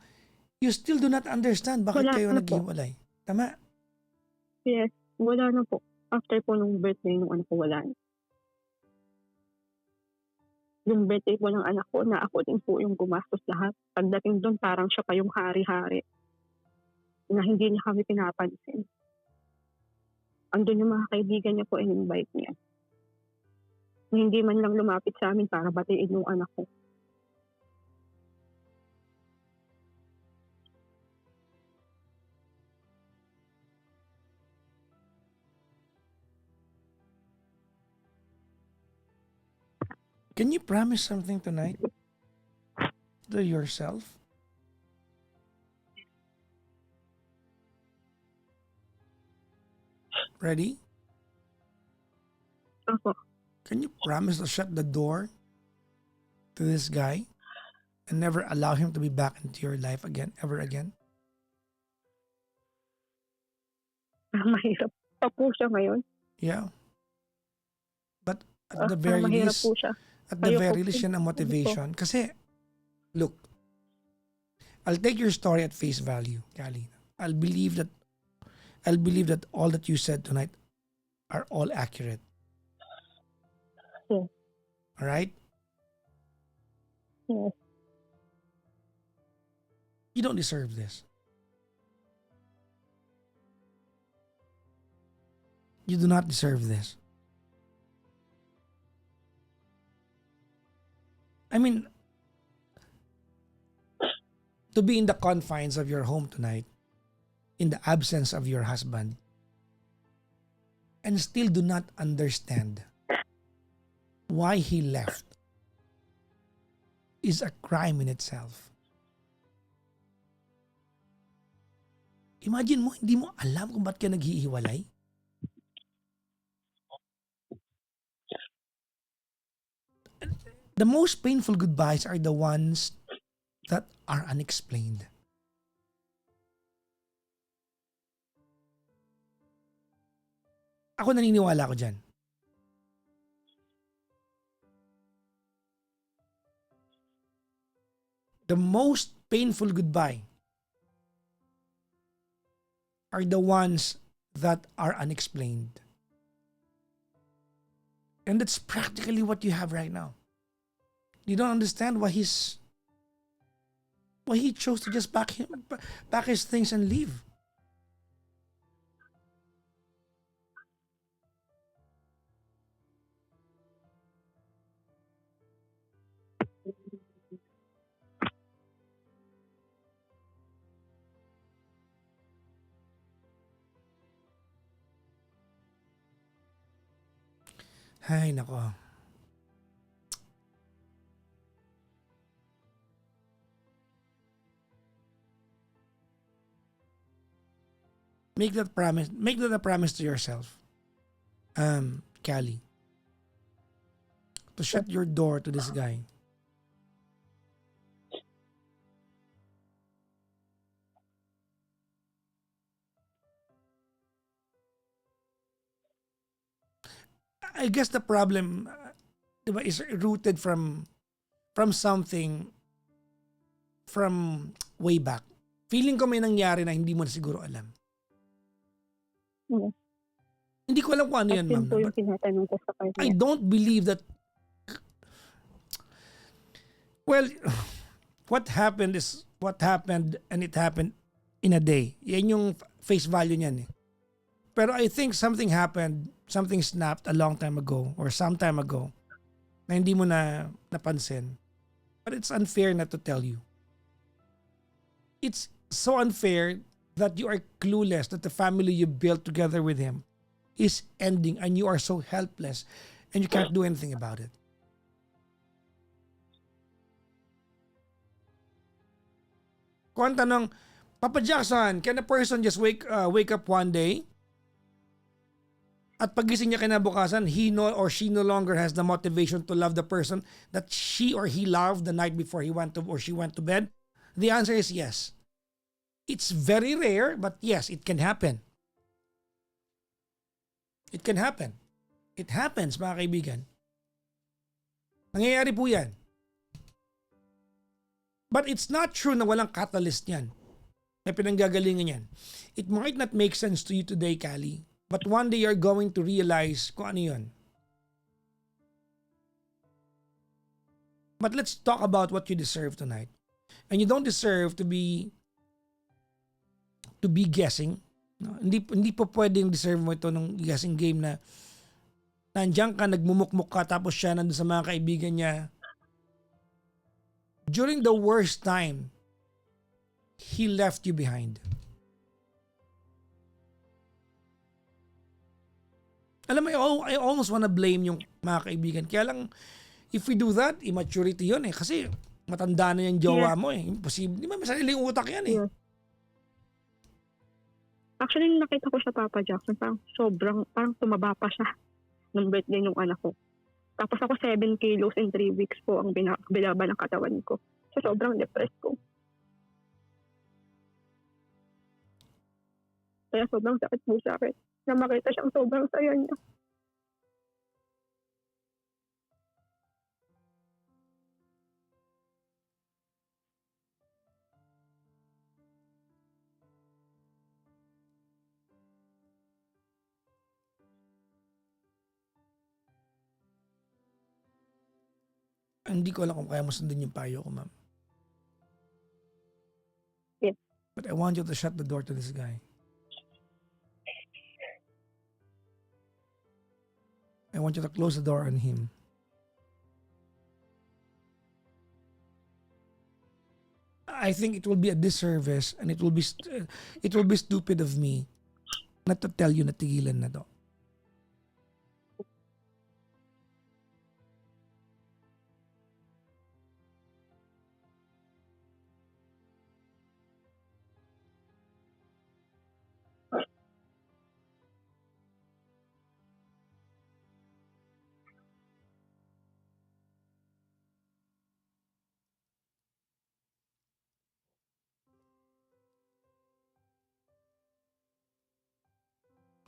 you still do not understand bakit Wala kayo na po. naghiwalay. Tama? Yes, wala na po. After po nung birthday nung anak ko, wala na. Yung birthday po ng anak ko, na ako din po yung gumastos lahat. Pagdating doon, parang siya pa yung hari-hari na hindi niya kami pinapansin. Andun yung mga kaibigan niya po, in-invite niya. Hindi man lang lumapit sa amin para batiin yung anak ko. Can you promise something tonight to yourself? Ready? Ako, Can you promise to shut the door to this guy and never allow him to be back into your life again, ever again? mahirap pa po siya ngayon. Yeah. But at the very Mahirap least, po siya. at the Ayoko very po. least yan ang motivation. Kasi, look, I'll take your story at face value, Kali. I'll believe that all that you said tonight are all accurate. Yes. All right? Yes. You don't deserve this. You do not deserve this. I mean, to be in the confines of your home tonight, in the absence of your husband, and still do not understand why he left is a crime in itself. Imagine mo, hindi mo alam kung ba't ka naghihiwalay. The most painful goodbyes are the ones that are unexplained. Ako naniniwala ko dyan. the most painful goodbye are the ones that are unexplained. And that's practically what you have right now. You don't understand why he chose to just pack his things and leave. Ay, nako. Make that promise. Make that a promise to yourself, Callie, to shut your door to this guy. I guess the problem, diba, is rooted from something from way back. Feeling ko may nangyari na hindi mo na siguro alam. Yes. Hindi ko alam kung ano At yan, yun ma'am. po yung tinatanong ko sa I kanya. don't believe that. Well, what happened is what happened, and it happened in a day. Yan yung face value niyan eh. Pero I think something happened, something snapped a long time ago or some time ago na hindi mo na napansin. But it's unfair not to tell you. It's so unfair that you are clueless that the family you built together with him is ending and you are so helpless and you can't do anything about it. Kung ang tanong, Papa Jackson, can a person just wake up one day at pagising niya kinabukasan, he no or she no longer has the motivation to love the person that she or he loved the night before he went to or she went to bed? The answer is yes. It's very rare, but yes, it can happen. It can happen. It happens, mga kaibigan. Nangyayari po yan. But it's not true na walang catalyst yan. Na pinanggagalingan yan. It might not make sense to you today, Callie. But one day you're going to realize kung ano yun. But let's talk about what you deserve tonight. And you don't deserve to be guessing. No? Hindi po pwedeng deserve mo ito ng guessing game na nandiyan ka, nagmumukmuk ka, tapos siya nandun sa mga kaibigan niya. During the worst time, he left you behind. Alam mo, I almost wanna blame yung mga kaibigan. Kaya lang, if we do that, immaturity yun eh. Kasi matanda na yung jowa mo eh. Imposible. Di ba, may sariling utak yan eh. Yeah. Actually, nung nakita ko siya, Papa Jackson, parang tumaba pa siya nung birthday ng anak ko. Tapos ako 7 kilos in 3 weeks po ang binaba ng katawan ko. So sobrang depressed ko. Kaya sobrang sakit po sa akin na makita siyang sobrang saya niya. Hindi ko alam kung kaya mo sundin yung payo ko, ma'am. Yeah. But I want you to shut the door to this guy. I want you to close the door on him. I think it will be a disservice and it will be stupid of me not to tell you na tigilan na to.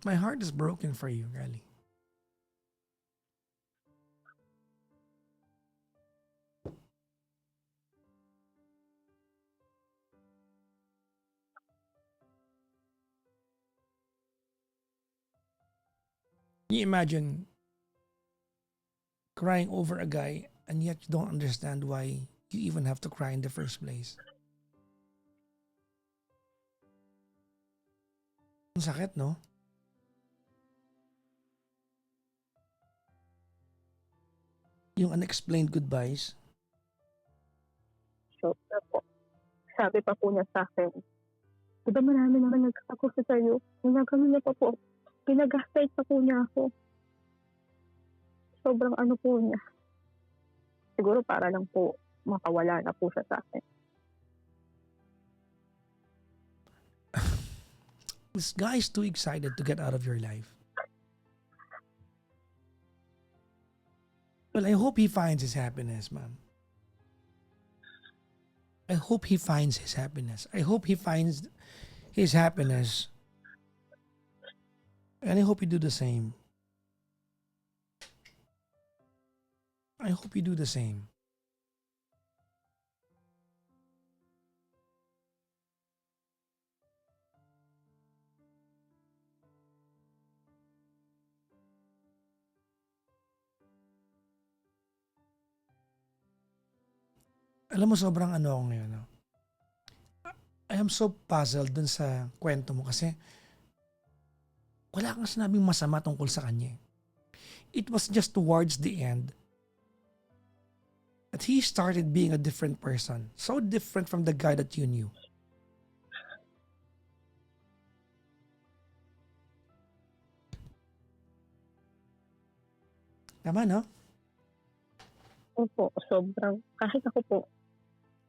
My heart is broken for you, Riley. You imagine crying over a guy and yet you don't understand why you even have to cry in the first place. Ang sakit, no? Yung unexplained goodbyes. So, po, sabi pa po niya sa akin, di ba marami naman nagkakapo sa sa'yo? Nagagano niya pa po. Pinag-gaslight pa po niya ako. Sobrang ano po niya. Siguro para lang po makawala na po siya sa akin. This guy is too excited to get out of your life. Well, I hope he finds his happiness, ma'am. I hope he finds his happiness. I hope he finds his happiness. And I hope you do the same. I hope you do the same. Alam mo, sobrang ano ako ngayon. No? I am so puzzled dun sa kwento mo kasi wala kang sinabing masama tungkol sa kanya. It was just towards the end that he started being a different person. So different from the guy that you knew. Tama, no? Opo, sobrang. Kahit ako po,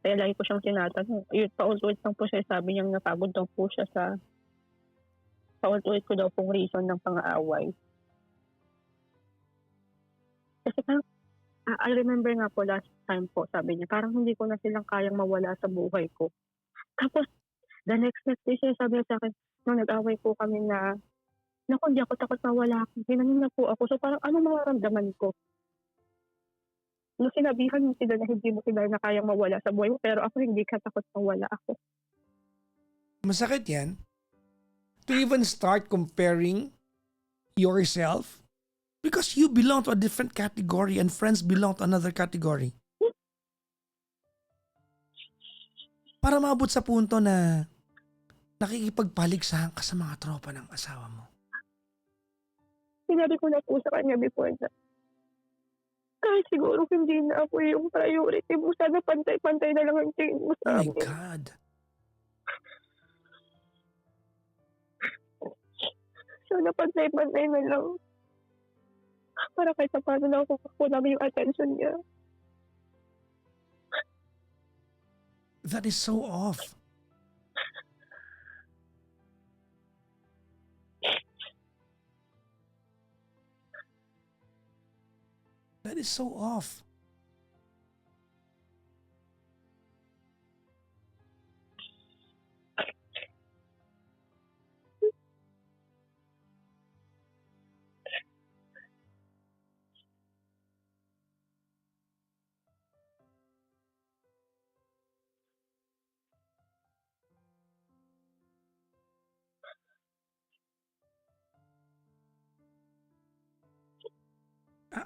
kaya lagi ko siyang tinatanong. Yun, paulit-ulit lang po siya. Sabi niya napagod daw po siya sa paulit-ulit ko daw pong reason ng pang-aaway. Kasi parang, I remember nga po last time po, sabi niya, parang hindi ko na silang kayang mawala sa buhay ko. Tapos, the next day siya sabi niya sa akin, nung nag-away po kami na, naku, hindi ako takot mawala ako. Ginanin na po ako. So parang ano mararamdaman ko? Nung sinabihan mo sila na hindi mo sila na kayang mawala sa buhay mo, pero ako hindi ka takot mawala ako. Masakit yan. To even start comparing yourself because you belong to a different category and friends belong to another category. Para maabot sa punto na nakikipagpaligsahan ka sa mga tropa ng asawa mo. Sinabi ko na po sa kanya before na, kahit siguro hindi na ako yung priority mo, sana pantay-pantay na lang ang tingin mo Oh sa my akin. God. Sana pantay-pantay na lang. Para kahit sa paano na ako kukuha namin yung attention niya. That is so off. That is so off.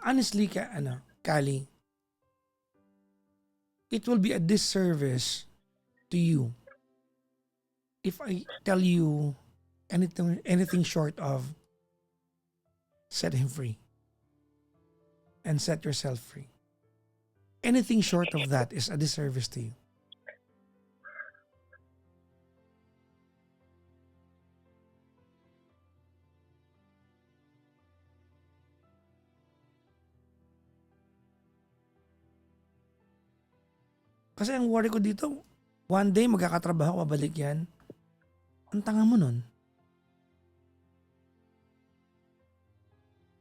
Honestly, Kali, it will be a disservice to you if I tell you anything short of set him free and set yourself free. Anything short of that is a disservice to you. Kasi ang worry ko dito, one day magkakatrabaho, mabalik yan. Ang tanga mo nun.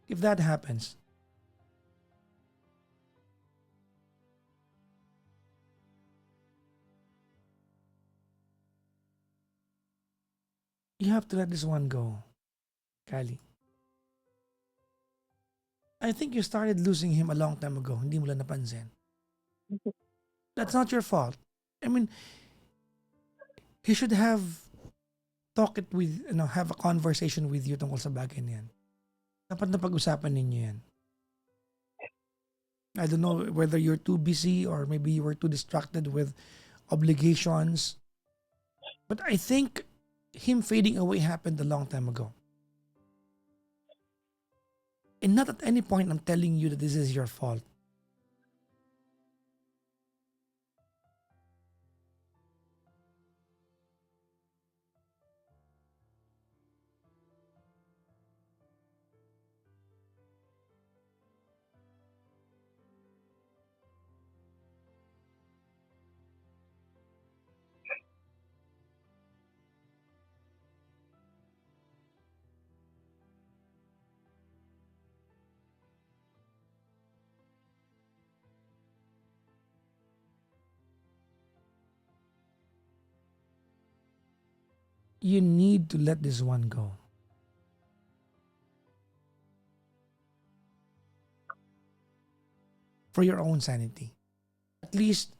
If that happens, you have to let this one go, Kali. I think you started losing him a long time ago. Hindi mo lang napansin. That's not your fault. I mean, he should have talk it with, have a conversation with you tungkol sa bagay na yan. Dapat na pag-usapan ninyo yan. I don't know whether you're too busy or maybe you were too distracted with obligations. But I think him fading away happened a long time ago. And not at any point I'm telling you that this is your fault. You need to let this one go. For your own sanity. At least,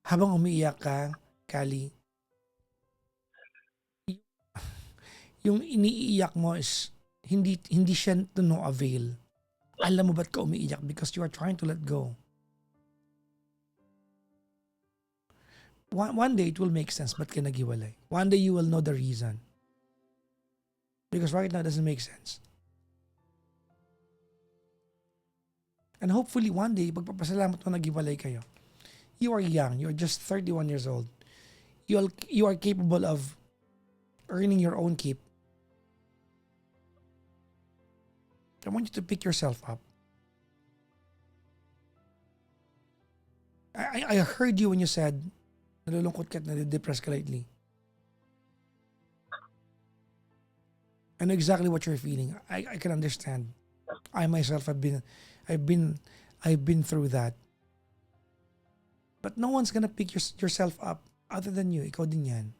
habang umiiyak ka, Kali, yung iniiyak mo is hindi siya to no avail. Alam mo ba't ka umiiyak? Because you are trying to let go. One day it will make sense ba't ka naghiwalay. One day you will know the reason. Because right now it doesn't make sense. And hopefully one day, pagpapasalamat mo naghiwalay kayo. You are young. You are just 31 years old. You are capable of earning your own keep. I want you to pick yourself up. I heard you when you said, nalulungkot ka at nade-depress ka lately. I know exactly what you're feeling. I can understand. I myself I've been through that. But no one's gonna pick yourself up other than you. Ikaw din yan.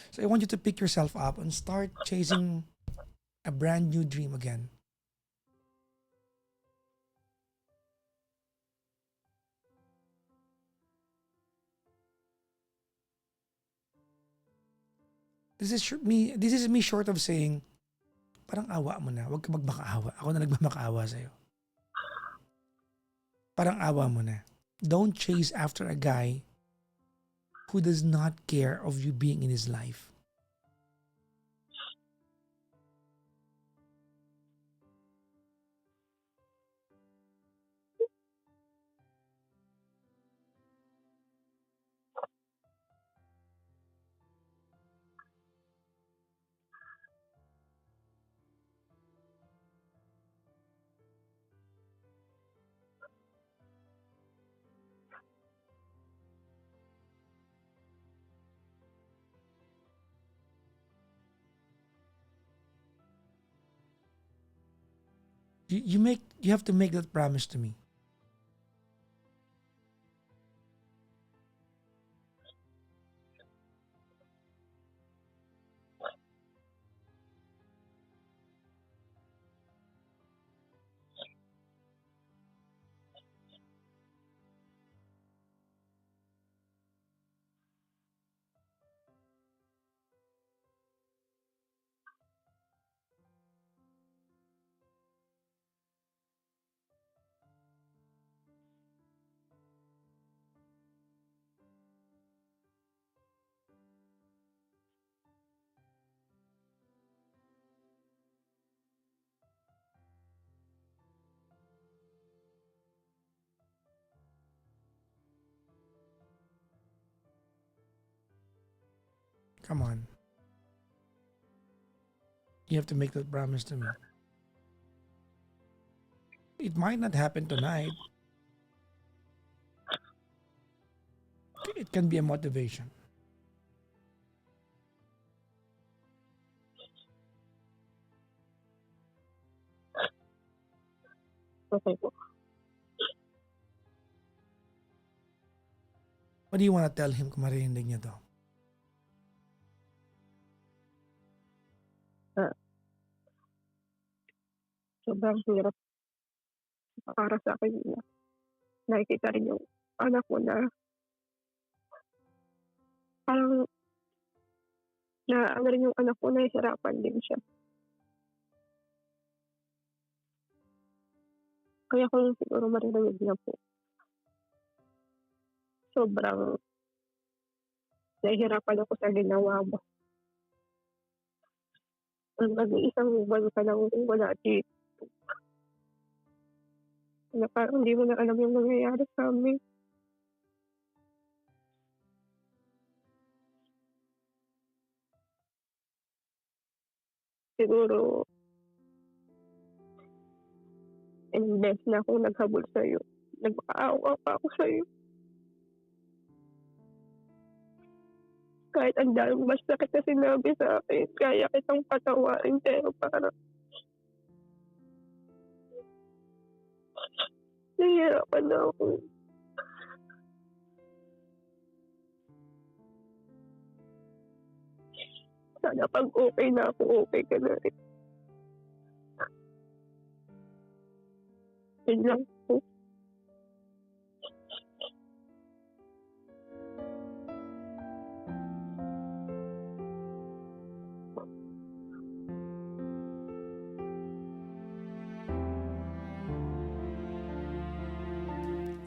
So I want you to pick yourself up and start chasing a brand new dream again. This is me short of saying, parang awa mo na. Huwag ka magmakaawa. Ako na nagmamakaawa sa'yo. Parang awa mo na. Don't chase after a guy who does not care of you being in his life. You have to make that promise to me. Come on. You have to make that promise to me. It might not happen tonight. It can be a motivation. Okay po. What do you want to tell him kung marinig niya to? Sobrang hirap para sa akin na nakikita rin yung anak ko na parang na ano rin yung anak ko nahihirapan din siya. Kaya ko lang siguro maririnig niya po. Sobrang nahihirapan ako sa ginawa mo. Ang mag-iisang buwan ka lang wala dito. Na parang hindi mo na alam yung nangyayari sa amin. Siguro, imbes na akong naghabol sa'yo, nagmakaawa pa ako sa'yo. Kahit ang daming masakit na sinabi sa akin, kaya kitang patawarin, pero parang nahihirapan na ako. Sana pag okay na ako, okay ka na rin. Yun lang po.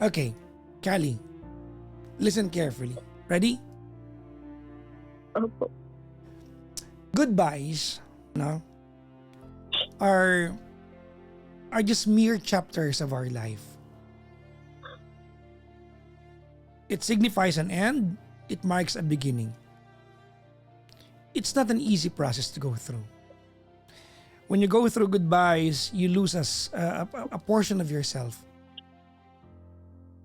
Okay, Callie, listen carefully. Ready? Opo. Goodbyes, no, are just mere chapters of our life. It signifies an end, it marks a beginning. It's not an easy process to go through. When you go through goodbyes, you lose a portion of yourself.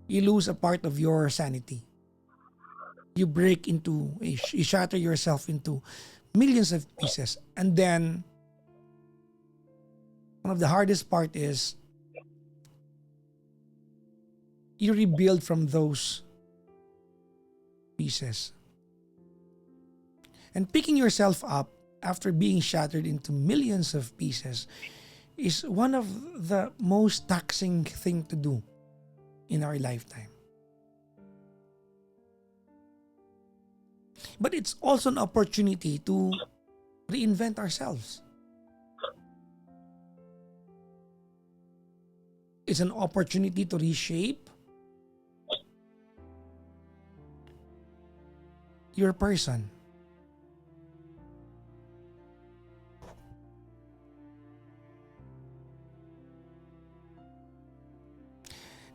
You lose a part of your sanity. You you shatter yourself into millions of pieces. And then, one of the hardest part is, you rebuild from those pieces. And picking yourself up after being shattered into millions of pieces is one of the most taxing thing to do in our lifetime. But it's also an opportunity to reinvent ourselves. It's an opportunity to reshape your person.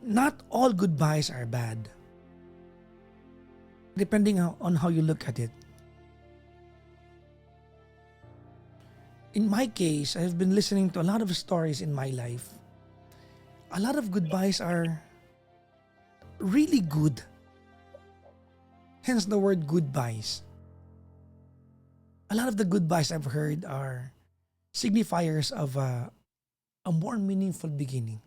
Not all goodbyes are bad, depending on how you look at it. In my case, I've been listening to a lot of stories in my life. A lot of goodbyes are really good. Hence the word goodbyes. A lot of the goodbyes I've heard are signifiers of a more meaningful beginning.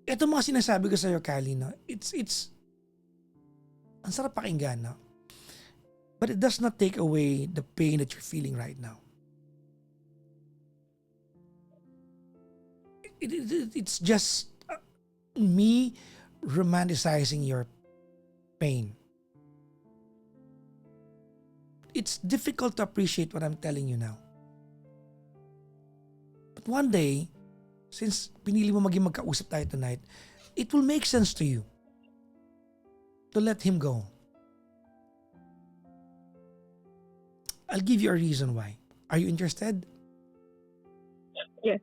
Ito mga sinasabi ko sa iyo, Callie, no? It's ang sarap pakinggan, no? But it does not take away the pain that you're feeling right now. It's just me romanticizing your pain. It's difficult to appreciate what I'm telling you now. But one day, since pinili mo maging magkausap tayo tonight, it will make sense to you to let him go. I'll give you a reason why. Are you interested? Yes.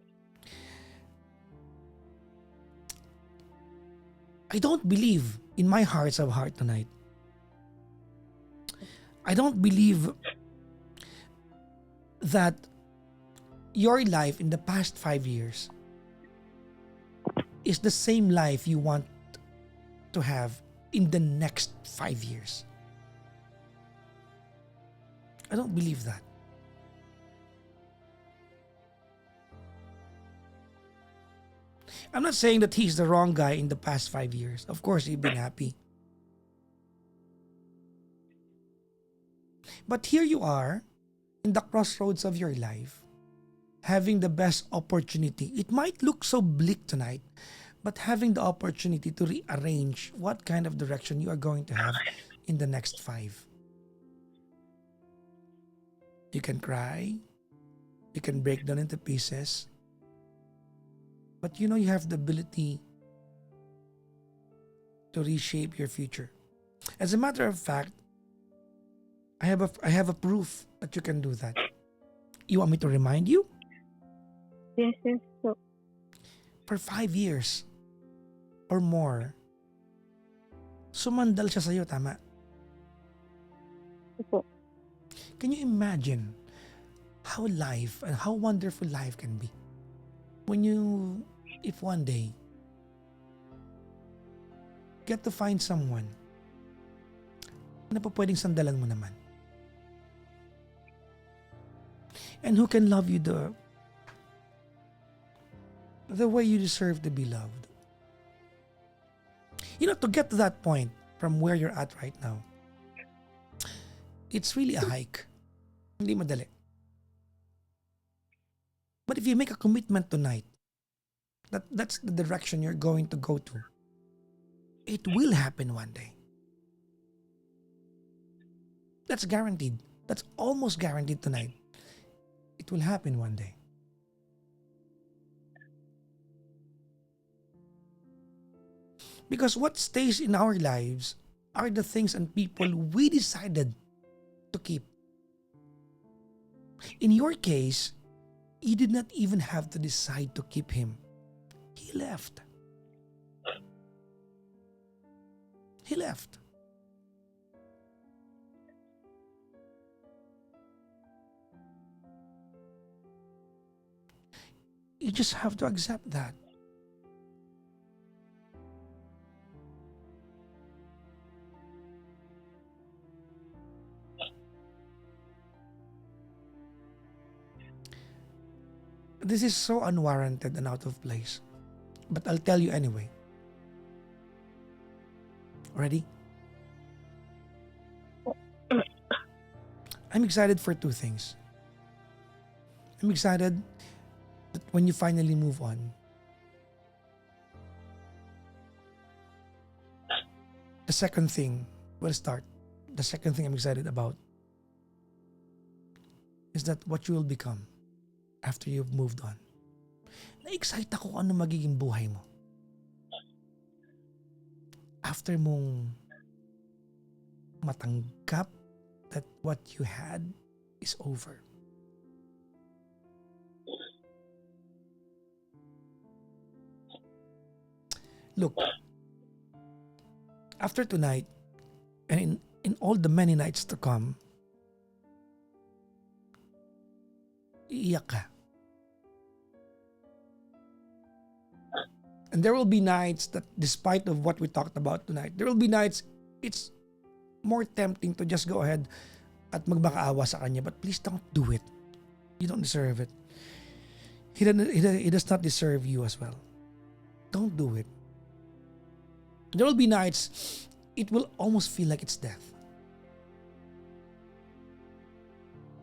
I don't believe in my hearts of heart tonight. I don't believe that your life in the past 5 years is the same life you want to have in the next 5 years. I don't believe that. I'm not saying that he's the wrong guy in the past 5 years. Of course, you've been happy. But here you are, in the crossroads of your life, having the best opportunity. It might look so bleak tonight, but having the opportunity to rearrange what kind of direction you are going to have in the next 5. You can cry. You can break down into pieces. But you know you have the ability to reshape your future. As a matter of fact, I have a proof that you can do that. You want me to remind you? Yes, yes po. For 5 years or more, sumandal siya sa'yo, tama? Opo. Can you imagine how life and how wonderful life can be when you, if one day, get to find someone na pa pwedeng sandalan mo naman. And who can love you the way you deserve to be loved. You know, to get to that point from where you're at right now, it's really a hike. Hindi madali. But if you make a commitment tonight, that's the direction you're going to go to, it will happen one day. That's guaranteed. That's almost guaranteed tonight. It will happen one day. Because what stays in our lives are the things and people we decided to keep. In your case, you did not even have to decide to keep him. He left. He left. You just have to accept that. This is so unwarranted and out of place. But I'll tell you anyway. Ready? I'm excited for two things. I'm excited that when you finally move on, the second thing will start. The second thing I'm excited about is that what you will become after you've moved on. Na-excite ako kung ano magiging buhay mo. After mong matanggap that what you had is over. Look, after tonight, and in all the many nights to come, iiyak ka. And there will be nights that despite of what we talked about tonight, there will be nights it's more tempting to just go ahead at magmakaawa sa kanya. But please don't do it. You don't deserve it. He does not deserve you as well. Don't do it. There will be nights it will almost feel like it's death.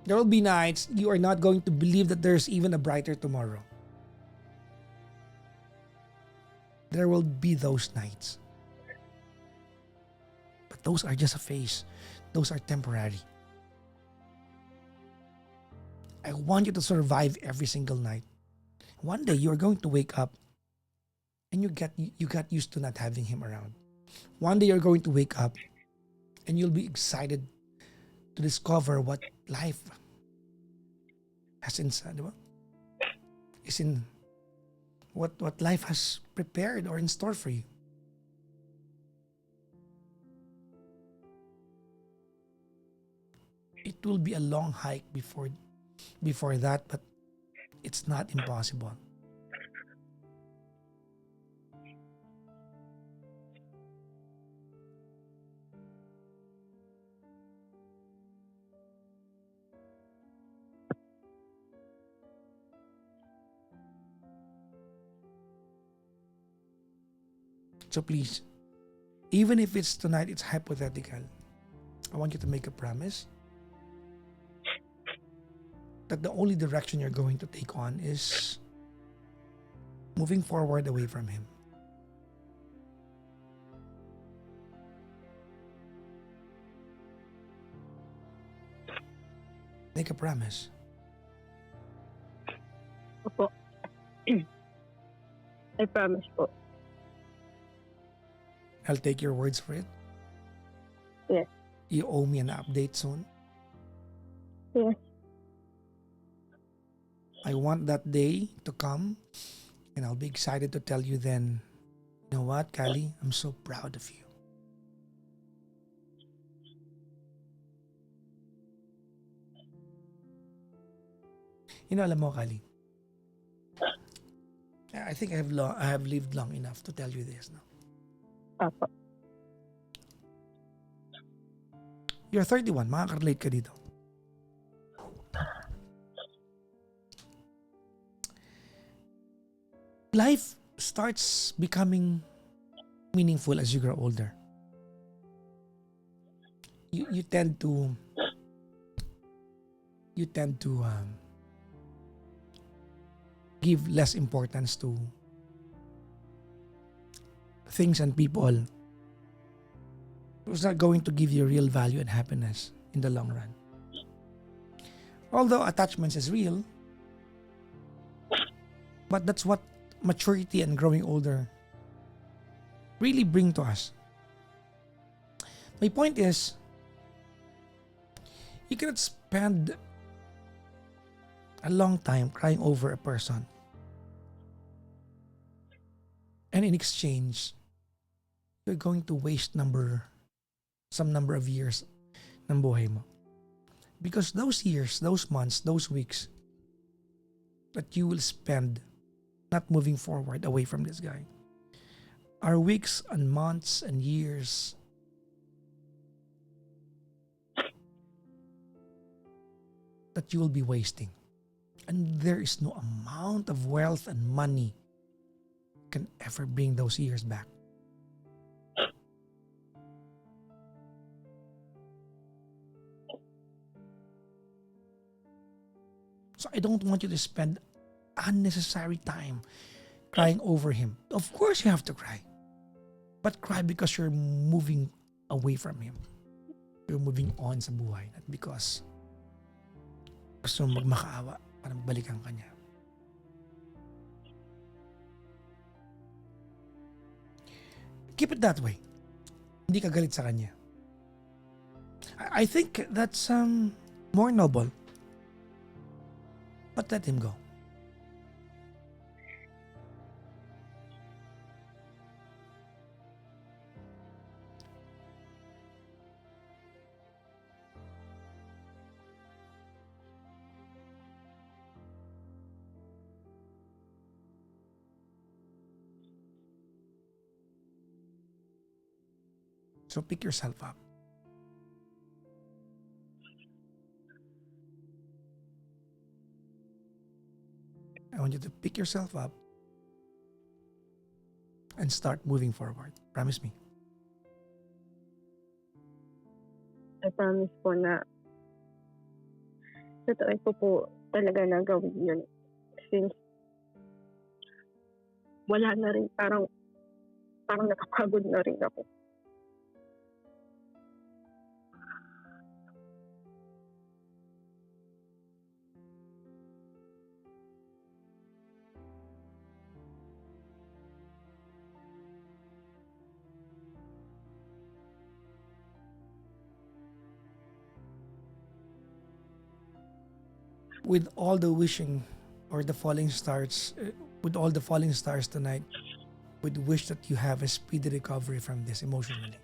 There will be nights you are not going to believe that there's even a brighter tomorrow. There will be those nights. But those are just a phase. Those are temporary. I want you to survive every single night. One day you're going to wake up and you got used to not having him around. One day you're going to wake up and you'll be excited to discover what life has inside, di ba? Is in what life has prepared or in store for you. It will be a long hike before that, but it's not impossible. So please, even if it's tonight, it's hypothetical. I want you to make a promise that the only direction you're going to take on is moving forward away from him. Make a promise. Opo. I promise po. I'll take your words for it. Yes. You owe me an update soon. Yes. I want that day to come, and I'll be excited to tell you then, you know what, Kali, I'm so proud of you. Alam mo, Kali, I think I have lived long enough to tell you this. No? Opo. You're 31, makaka-relate ka dito. Life starts becoming meaningful as you grow older. You tend to give less importance to things and people who's not going to give you real value and happiness in the long run. Although attachments is real, but that's what maturity and growing older really bring to us. My point is, you cannot spend a long time crying over a person, and in exchange, you're going to waste some number of years ng buhay mo. Because those years, those months, those weeks that you will spend not moving forward away from this guy are weeks and months and years that you will be wasting. And there is no amount of wealth and money can ever bring those years back. So I don't want you to spend unnecessary time crying over him. Of course you have to cry. But cry because you're moving away from him. You're moving on sa buhay. Not because gusto mo magmakaawa para magbalikan ka niya. Keep it that way. Hindi ka galit sa kanya. I think that's more noble. But let him go. So pick yourself up. I want you to pick yourself up and start moving forward. Promise me. I promise po na totoo ko po talaga na gawin yun. Since wala na rin, parang nakapagod na rin ako. With all the wishing or the falling stars, with all the falling stars tonight, would wish that you have a speedy recovery from this emotionally.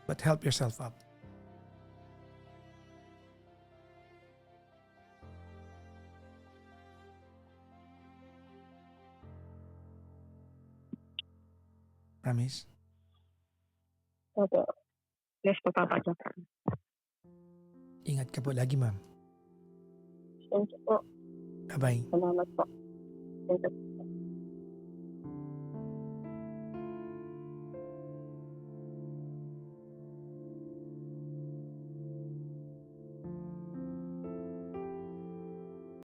But help yourself up. Promise? Opo. Yes po, Papa Jack. Ingat ka po lagi, ma'am. Thank you po. Bye-bye. Salamat po. Thank you.